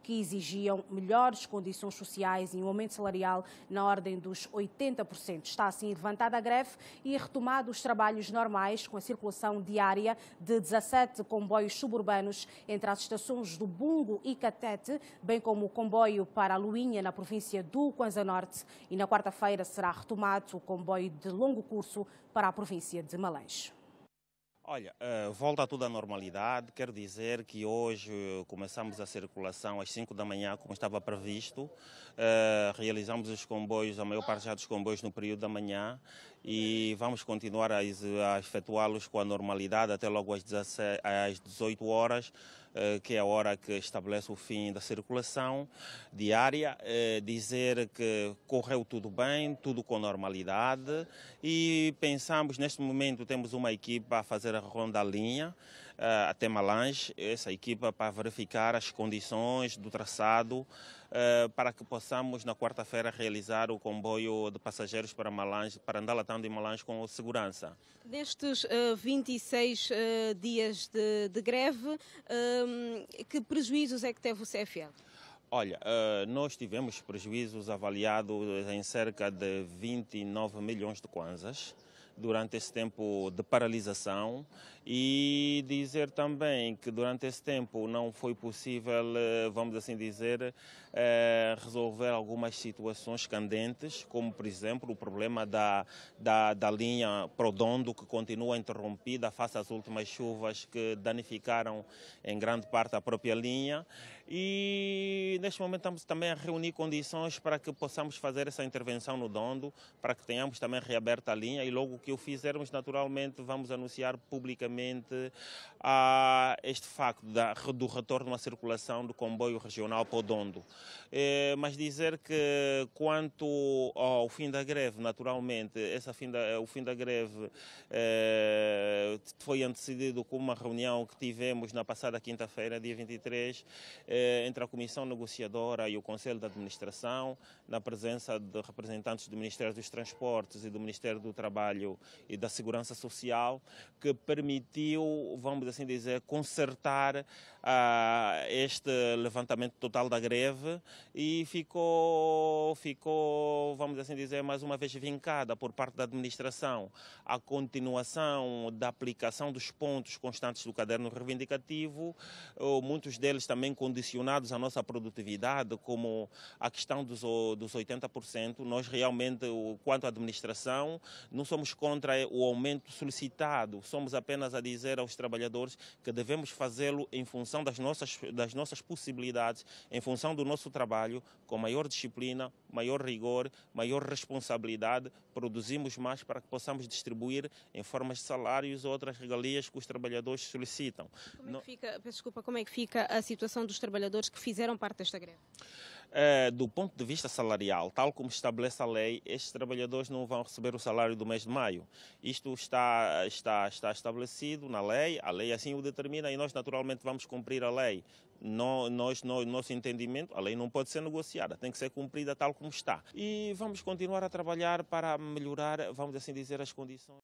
que exigiam melhores condições sociais e um aumento salarial na ordem dos 80%. Está assim levantada a greve e retomado os trabalhos normais com a circulação diária de 17 comboios suburbanos entre as estações do Bungo e Catete, bem como o comboio para a Luínha, na província do Kwanza Norte, e na quarta-feira será retomado o comboio de longo curso para a província de Malanje. Olha, volta tudo à normalidade, quero dizer que hoje começamos a circulação às 5 da manhã, como estava previsto. Realizamos os comboios, a maior parte já dos comboios no período da manhã, e vamos continuar a efetuá-los com a normalidade até logo às 18 horas, que é a hora que estabelece o fim da circulação diária. Dizer que correu tudo bem, tudo com normalidade, e pensamos, neste momento temos uma equipa a fazer a ronda à linha até Malanje, essa equipa para verificar as condições do traçado, para que possamos na quarta-feira realizar o comboio de passageiros para Malanje, para Ndalatando e Malanje com segurança. Nestes 26 dias de greve, que prejuízos é que teve o CFL? Olha, nós tivemos prejuízos avaliados em cerca de 29 milhões de kwanzas durante esse tempo de paralisação, e dizer também que durante esse tempo não foi possível, vamos assim dizer, resolver algumas situações candentes, como por exemplo o problema da linha Prodondo, que continua interrompida face às últimas chuvas que danificaram em grande parte a própria linha. E neste momento estamos também a reunir condições para que possamos fazer essa intervenção no Dondo, para que tenhamos também reaberta a linha, e logo que o fizermos, naturalmente, vamos anunciar publicamente este facto do retorno à circulação do comboio regional para o Dondo. Mas dizer que quanto ao fim da greve, naturalmente, o fim da greve foi antecedido com uma reunião que tivemos na passada quinta-feira, dia 23, entre a Comissão Negociadora e o Conselho de Administração, na presença de representantes do Ministério dos Transportes e do Ministério do Trabalho e da Segurança Social, que permitiu, vamos assim dizer, consertar este levantamento total da greve, e ficou, vamos assim dizer, mais uma vez vincada por parte da administração a continuação da aplicação dos pontos constantes do caderno reivindicativo, muitos deles também condicionados à nossa produtividade, como a questão dos 80%. Nós realmente, quanto à administração, não somos contra o aumento solicitado, somos apenas a dizer aos trabalhadores que devemos fazê-lo em função das nossas possibilidades, em função do nosso trabalho, com maior disciplina, maior rigor, maior responsabilidade. Produzimos mais para que possamos distribuir em formas de salários ou outras regalias que os trabalhadores solicitam. Como é que fica a situação dos trabalhadores que fizeram parte desta greve? Do ponto de vista salarial, tal como estabelece a lei, estes trabalhadores não vão receber o salário do mês de maio. Isto está estabelecido na lei, a lei assim o determina, e nós naturalmente vamos cumprir a lei. No nosso entendimento, a lei não pode ser negociada, tem que ser cumprida tal como está. E vamos continuar a trabalhar para melhorar, vamos assim dizer, as condições.